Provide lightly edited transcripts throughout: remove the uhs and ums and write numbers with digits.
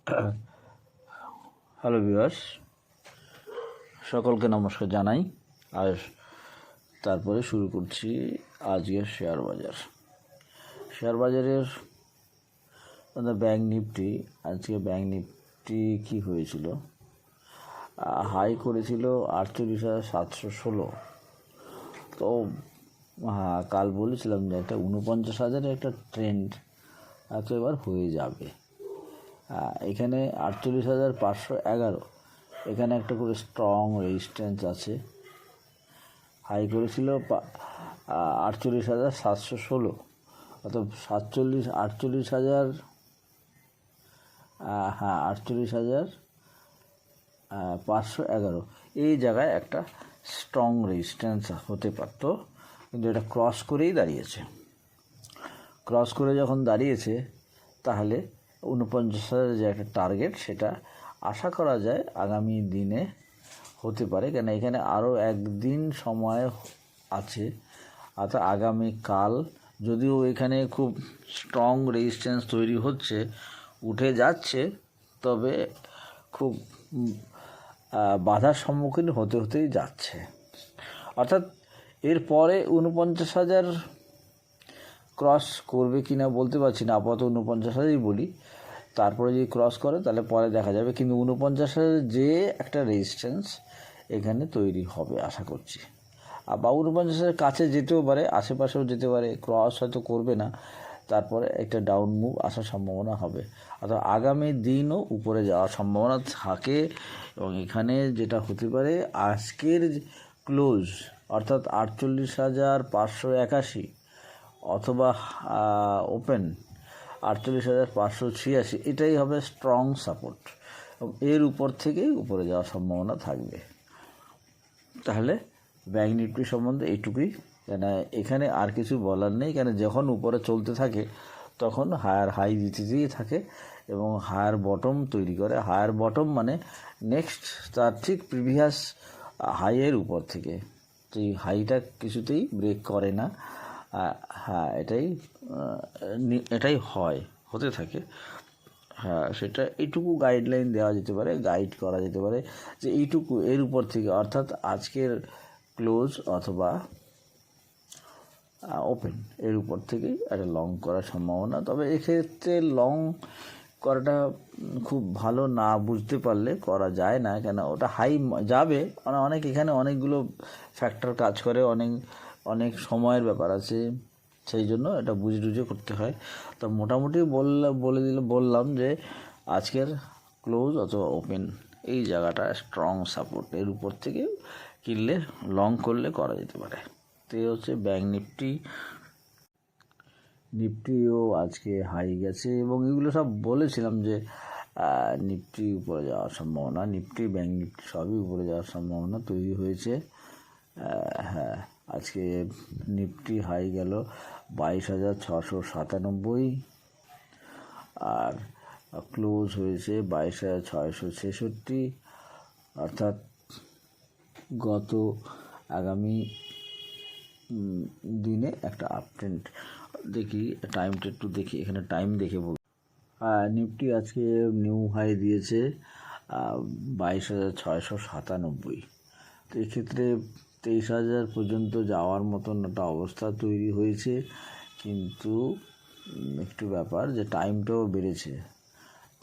Hello viewers, সকলকে নমস্কার জানাই। আর তারপরে শুরু করছি আজকের শেয়ার বাজারের ব্যাংক নিফটি। আজকে ব্যাংক নিফটি কী হয়েছিল? হাই করেছিল 48,716। তো হ্যাঁ, কাল বলেছিলাম যে একটা 49,000 একটা ট্রেন্ড তো এবার হয়ে যাবে। এখানে 48,511, এখানে একটা করে স্ট্রং রেজিস্ট্যান্স আছে। হাই করেছিল 48,716, অর্থাৎ 48,511 এই জায়গায় একটা স্ট্রং রেজিস্ট্যান্স হতে পারত, কিন্তু এটা ক্রস করেই দাঁড়িয়েছে। ক্রস করে যখন দাঁড়িয়েছে তাহলে 49,000 যে একটা টার্গেট, সেটা আশা করা যায় আগামী দিনে হতে পারে, কেন এখানে আরও একদিন সময় আছে। অর্থাৎ আগামীকাল যদিও এখানে খুব স্ট্রং রেজিস্ট্যান্স তৈরি হচ্ছে, উঠে যাচ্ছে, তবে খুব বাধার সম্মুখীন হতেই যাচ্ছে। অর্থাৎ এরপরে 49,000 ক্রস করবে কি না বলতে পারছি না, আপাতত 49,000ই বলি। তারপরে যদি ক্রস করে তাহলে পরে দেখা যাবে, কিন্তু 49,000 যে একটা রেজিস্ট্যান্স এখানে তৈরি হবে আশা করছি। বা 49,000 কাছে যেতেও পারে, আশেপাশেও যেতে পারে, ক্রস হয়তো করবে না, তারপরে একটা ডাউন মুভ আসার সম্ভাবনা হবে। অর্থাৎ আগামী দিনও উপরে যাওয়ার সম্ভাবনা থাকে। এবং এখানে যেটা হতে পারে, আজকের ক্লোজ অর্থাৎ 48,581 অথবা ওপেন 48,586, এটাই হবে স্ট্রং সাপোর্ট, এবং এর উপর থেকেই উপরে যাওয়ার সম্ভাবনা থাকবে। তাহলে ব্যাংক নিফটি সম্বন্ধে এইটুকুই, কেন এখানে আর কিছু বলার নেই। কেন যখন উপরে চলতে থাকে তখন হায়ার হাই দিতেই থাকে এবং হায়ার বটম তৈরি করে। হায়ার বটম মানে নেক্সট তার ঠিক প্রিভিয়াস হাইয়ের উপর থেকে, সেই হাইটা কিছুতেই ব্রেক করে না। হ্যাঁ, এটাই হতে থাকে। হ্যাঁ, সেটা এইটুকু গাইডলাইন দেওয়া যেতে পারে, গাইড করা যেতে পারে যে এইটুকু এর উপর থেকে, অর্থাৎ আজকের ক্লোজ অথবা ওপেন এর উপর থেকেই একটা লং করার সম্ভাবনা। তবে এক্ষেত্রে লং করাটা খুব ভালো না বুঝতে পারলে করা যায় না, কেন ওটা হাই যাবে। অনেক এখানে অনেকগুলো ফ্যাক্টর কাজ করে, অনেক সময়ের ব্যাপার আছে, সেই জন্য এটা বুঝে করতে হয়। তো মোটামুটি বললাম যে আজকের ক্লোজ অথবা ওপেন এই জায়গাটা স্ট্রং সাপোর্ট, এর উপর থেকে কিনলে লং করলে করা যেতে পারে। তো এই হচ্ছে ব্যাংক নিফটিও আজকে হাই গেছে, এবং এগুলো সব বলেছিলাম যে নিফটি উপরে যাওয়ার সম্ভাবনা, নিফটি ব্যাংক নিফটি সবই উপরে যাওয়ার সম্ভাবনা তৈরি হয়েছে। হ্যাঁ, আজকে নিফটি হাই গেল 22,697, আর ক্লোজ হয়েছে 22,666। অর্থাৎ গত আগামী দিনে একটা আপ ট্রেন্ড। দেখি টাইমটা একটু দেখি, এখানে টাইম দেখে বল। নিফটি আজকে নিউ হাই দিয়েছে 22,697। তো এক্ষেত্রে 23,000 পর্যন্ত যাওয়ার মতন একটা অবস্থা তৈরি হয়েছে, কিন্তু একটু ব্যাপার যে টাইমটাও বেড়েছে।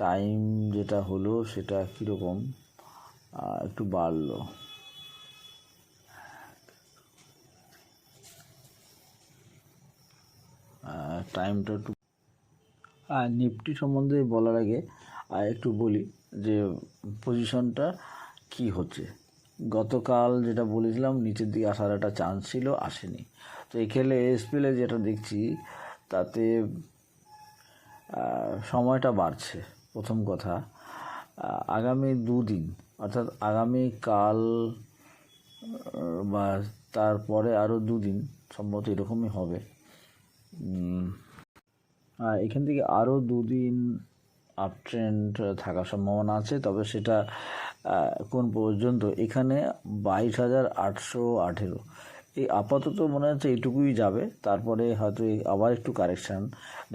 টাইম যেটা হলো সেটা কীরকম, একটু বাড়লো। টাইমটা একটু নিফটি সম্বন্ধে বলার আগে একটু বলি যে পজিশনটা কি হচ্ছে। গতকাল যেটা বলেছিলাম নিচের দিকে আসার একটা চান্স ছিল, আসেনি। তো এখানে এসপিএলে যেটা দেখছি তাতে সময়টা বাড়ছে। প্রথম কথা, আগামী দুদিন অর্থাৎ আগামীকাল বা তারপরে আরও দুদিন সম্ভবত এরকমই হবে। এখান থেকে আরও দুদিন আপ ট্রেন্ড থাকার সম্ভাবনা আছে, তবে সেটা কোন পর্যন্ত, এখানে 22,818 এই আপাতত মনে হচ্ছে এইটুকুই যাবে। তারপরে হয়তো আবার একটু কারেকশান,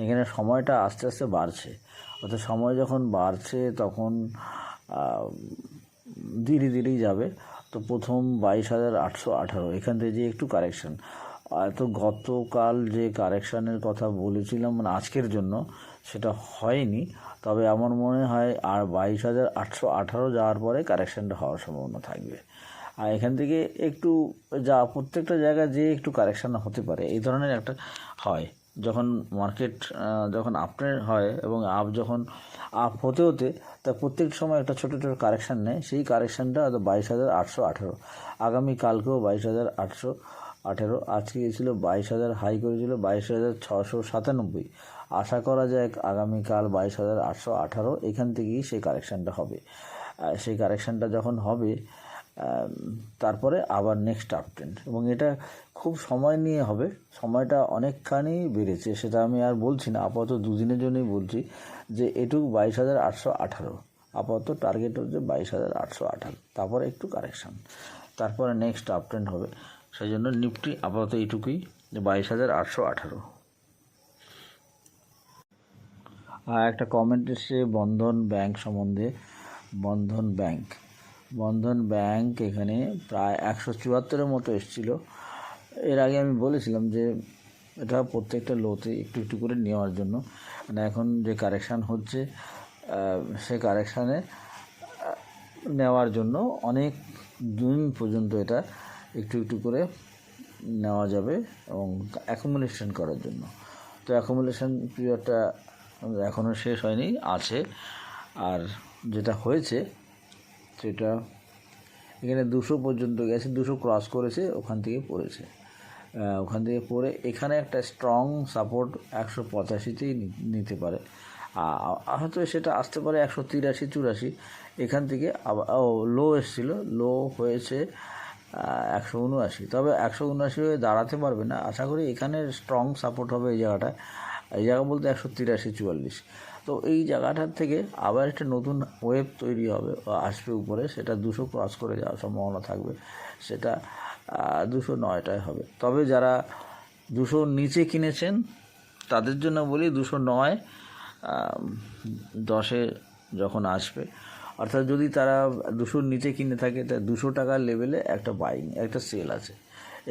এখানে সময়টা আস্তে আস্তে বাড়ছে। অর্থাৎ সময় যখন বাড়ছে তখন ধীরে ধীরেই যাবে। তো প্রথম 22,818 এখান থেকে যে একটু কারেকশান, তো গতকাল যে কারেকশানের কথা বলেছিলাম মানে আজকের জন্য সেটা হয়নি, তবে আমার মনে হয় আর 22,818 যাওয়ার পরে কারেকশানটা হওয়ার সম্ভাবনা থাকবে। আর এখান থেকে একটু প্রত্যেকটা জায়গায় যে একটু কারেকশান হতে পারে এই ধরনের একটা হয় যখন মার্কেট যখন আপট্রেন্ড হয় এবং যখন আপ হতে হতে তা প্রত্যেক সময় একটা ছোটো ছোটো কারেকশান নেয়। সেই কারেকশানটা হয়তো 22,818, আগামীকালকেও 22,818, আজকে গিয়েছিল 22,000, হাই করেছিল 22,697। আশা করা যায় আগামীকাল 22,818 এখান থেকেই সেই কারেকশানটা হবে। সেই কারেকশানটা যখন হবে তারপরে আবার নেক্সট আপট্রেন্ড, এবং এটা খুব সময় নিয়ে হবে। সময়টা অনেকখানি বেড়েছে, সেটা আমি আর বলছি না, আপাতত দুদিনের জন্যই বলছি যে এটুকু 22,818 আপাতত টার্গেট হচ্ছে 22,818, তারপরে একটু কারেকশান, তারপরে নেক্সট আপট্রেন্ড হবে। সেই জন্য নিফটি আপাতত এইটুকুই যে 22,818। আর একটা কমেন্ট এসছে বন্ধন ব্যাংক সম্বন্ধে। বন্ধন ব্যাংক এখানে প্রায় 174-এর মতো এসেছিলো। এর আগে আমি বলেছিলাম যে এটা প্রত্যেকটা লোতে একটু একটু করে নেওয়ার জন্য, মানে এখন যে কারেকশান হচ্ছে সে কারেকশানে নেওয়ার জন্য অনেক দিন পর্যন্ত এটা একটু একটু করে নেওয়া যাবে এবং অ্যাকুমুলেশন করার জন্য। তো অ্যাকুমুলেশন পিরিয়ডটা এখনও শেষ হয়নি, আছে। আর যেটা হয়েছে সেটা এখানে 200 পর্যন্ত গেছে, 200 ক্রস করেছে, ওখান থেকে পড়ে এখানে একটা স্ট্রং সাপোর্ট 185তেই নিতে পারে। হয়তো সেটা আসতে পারে 183-84। এখান থেকে আবার লো এসেছিলো, লো হয়েছে 179, তবে 179 হয়ে দাঁড়াতে পারবে না। আশা করি এখানে স্ট্রং সাপোর্ট হবে এই জায়গা বলতে 183-44। তো এই জায়গাটার থেকে আবার একটা নতুন ওয়েভ তৈরি হবে, আসবে উপরে, সেটা 200 ক্রস করে যাওয়ার সম্ভাবনা থাকবে, সেটা 209টায় হবে। তবে যারা 200 নিচে কিনেছেন তাদের জন্য বলি 209 10-এ যখন আসবে, অর্থাৎ যদি তারা 200 নিচে কিনে থাকে তা 200 টাকার লেভেলে একটা বাইং একটা সেল আছে,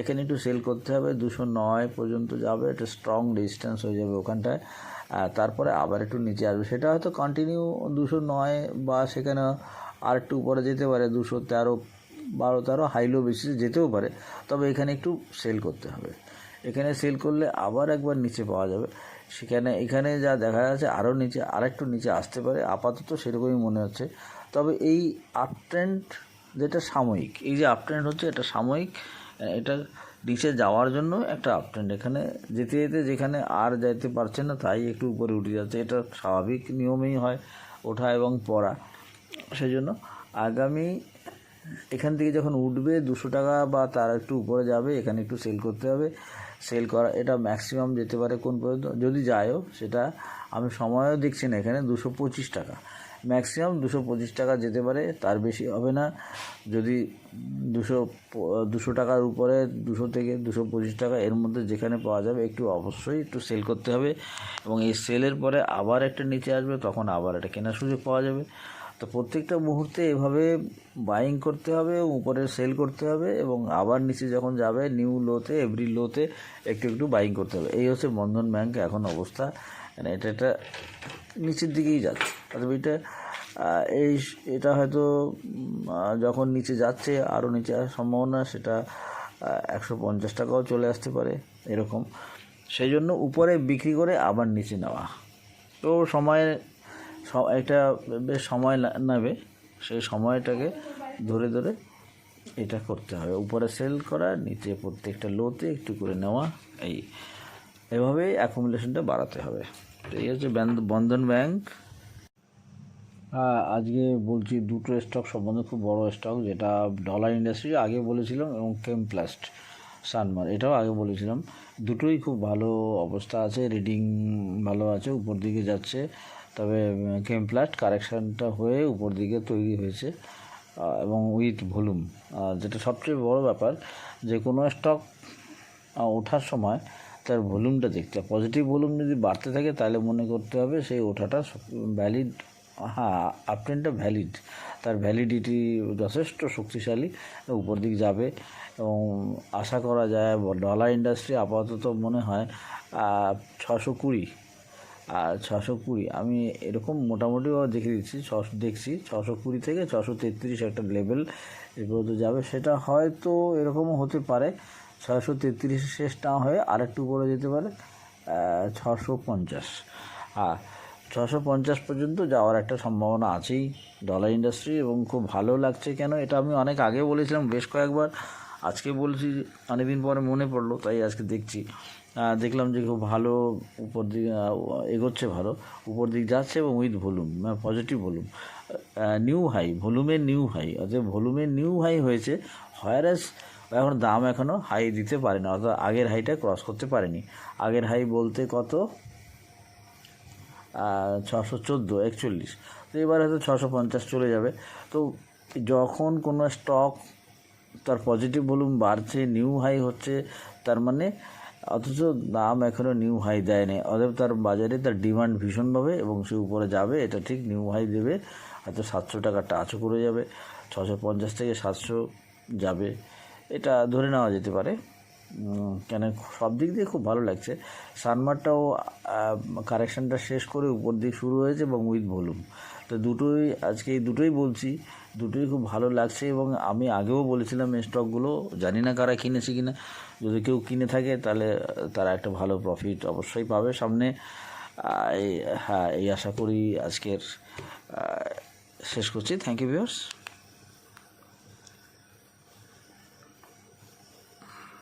এখানে একটু সেল করতে হবে। 209 পর্যন্ত যাবে, একটা স্ট্রং রেজিস্ট্যান্স হয়ে যাবে ওখানটায়, তারপরে আবার একটু নিচে আসবে, সেটা হয়তো কন্টিনিউ 209 বা সেখানে আর একটু উপরে যেতে পারে, 213, 12-13 হাইলো বেশি যেতেও পারে। তবে এখানে একটু সেল করতে হবে, এখানে সেল করলে আবার একবার নিচে পাওয়া যাবে। এখানে যা দেখা যাচ্ছে আরও নিচে, আরেকটু নিচে আসতে পারে, আপাতত সেরকমই মনে হচ্ছে। তবে এই আপট্রেন্ড যেটা সাময়িক, এই যে আপট্রেন্ড হচ্ছে এটা সাময়িক, এটা নিচে যাওয়ার জন্য একটা আপট্রেন্ড, এখানে যেতে যেতে যেখানে আর যেতে পারছে না তাই একটু উপরে উঠে যাচ্ছে, এটা স্বাভাবিক নিয়মেই হয় ওঠা এবং পড়া। সেই জন্য আগামী এখান থেকে যখন উঠবে 200 টাকা বা তার একটু উপরে যাবে, এখানে একটু সেল করতে হবে। সেল করা এটা ম্যাক্সিমাম যেতে পারে কোন পর্যন্ত, যদি যায়ও সেটা আমি সময়ও দেখছি না, এখানে 225 টাকা ম্যাক্সিমাম, 225 টাকা যেতে পারে, তার বেশি হবে না। যদি 200 টাকার উপরে 200 থেকে 225 টাকা এর মধ্যে যেখানে পাওয়া যাবে একটু অবশ্যই একটু সেল করতে হবে, এবং এই সেলের পরে আবার একটা নিচে আসবে, তখন আবার একটা কেনার সুযোগ পাওয়া যাবে। তো প্রত্যেকটা মুহূর্তে এভাবে বাইং করতে হবে, উপরে সেল করতে হবে, এবং আবার নিচে যখন যাবে নিউ লোতে, এভরি লোতে একটু একটু বাইং করতে হবে। এই হচ্ছে বন্ধন ব্যাংক এখন অবস্থা, মানে এটা নিচের দিকেই যাচ্ছে। অথবা এটা হয়তো যখন নিচে যাচ্ছে আরও নিচে আসার সম্ভাবনা, সেটা 150 টাকাও চলে আসতে পারে এরকম। সেই জন্য উপরে বিক্রি করে আবার নিচে নেওয়া, তো এটা বেশ সময় নেবে, সেই সময়টাকে ধরে ধরে এটা করতে হবে, উপরে সেল করা, নিচে প্রত্যেকটা লোতে একটু করে নেওয়া, এভাবেই অ্যাকুমুলেশনটা বাড়াতে হবে। তো এই হচ্ছে বন্ধন ব্যাংক। আজকে বলছি দুটো স্টক সম্বন্ধে, খুব বড় স্টক, যেটা ডলার ইন্ডাস্ট্রি আগে বলেছিলাম, এবং কেমপ্লাস্ট সানমার এটাও আগে বলেছিলাম। দুটোই খুব ভালো অবস্থা আছে, রিডিং ভালো আছে, উপর দিকে যাচ্ছে। তবে কেমপ্লাস্ট কারেকশানটা হয়ে উপর দিকে তৈরি হয়েছে, এবং উইথ ভলিউম। যেটা সবচেয়ে বড় ব্যাপার, যে কোনো স্টক ওঠার সময় তার ভলিউমটা দেখতে হবে। পজিটিভ ভলিউম যদি বাড়তে থাকে তাহলে মনে করতে হবে সেই ওঠাটা ভ্যালিড, হ্যাঁ আপ ট্রেন্ডটা ভ্যালিড, তার ভ্যালিডিটি যথেষ্ট শক্তিশালী, উপর দিক যাবে। এবং আশা করা যায় ডলার ইন্ডাস্ট্রি আপাতত মনে হয় 620, আর 620 আমি এরকম মোটামুটিভাবে দেখে দিচ্ছি, দেখছি 620 থেকে 633 একটা লেভেল এরপর তো যাবে। সেটা হয়তো এরকমও হতে পারে 633 শেষ না হয়ে আরেকটু উপরে যেতে পারে 650, হ্যাঁ 650 পর্যন্ত যাওয়ার একটা সম্ভাবনা আছেই ডলার ইন্ডাস্ট্রি। এবং খুব ভালো লাগছে কেন, এটা আমি অনেক আগে বলেছিলাম বেশ কয়েকবার, আজকে বলছি অনেকদিন পরে মনে পড়লো, তাই আজকে দেখলাম যে খুব ভালো উপর দিক এগোচ্ছে, ভালো উপর দিক যাচ্ছে এবং with volume, positive volume, new high, ভলিউমের নিউ হাই, অর্থাৎ ভলিউমের নিউ হাই হয়েছে। হয়ারাস এখন দাম এখনও হাই দিতে পারে না, অর্থাৎ আগের হাইটা ক্রস করতে পারেনি। আগের হাই বলতে কত, 614, তো এবার হয়তো 650 চলে যাবে। তো যখন কোনো স্টক তার পজিটিভ ভলিউম বাড়ছে, নিউ হাই হচ্ছে, তার মানে অথচ দাম এখনও নিউ হাই দেয়নি, অতএব তার বাজারে তার ডিমান্ড ভীষণভাবে এবং সে উপরে যাবে, এটা ঠিক নিউ হাই দেবে, হয়তো 700 টাকা টাচও করে যাবে, 650 থেকে 700 যাবে, এটা ধরে নেওয়া যেতে পারে। কেন সব দিক দিয়ে খুব ভালো লাগছে। সানমারটাও কারেকশানটা শেষ করে উপর দিক শুরু হয়েছে এবং উইথ ভলিউম, তো দুটোই আজকে এই দুটোই বলছি, দুটোই খুব ভালো লাগছে। এবং আমি আগেও বলেছিলাম এই স্টকগুলো, জানি না কারা কিনেছে কিনা, যদি কেউ কিনে থাকে তাহলে তারা একটা ভালো প্রফিট অবশ্যই পাবে সামনে। হ্যাঁ এই আশা করি আজকের শেষ করছি। Thank you viewers.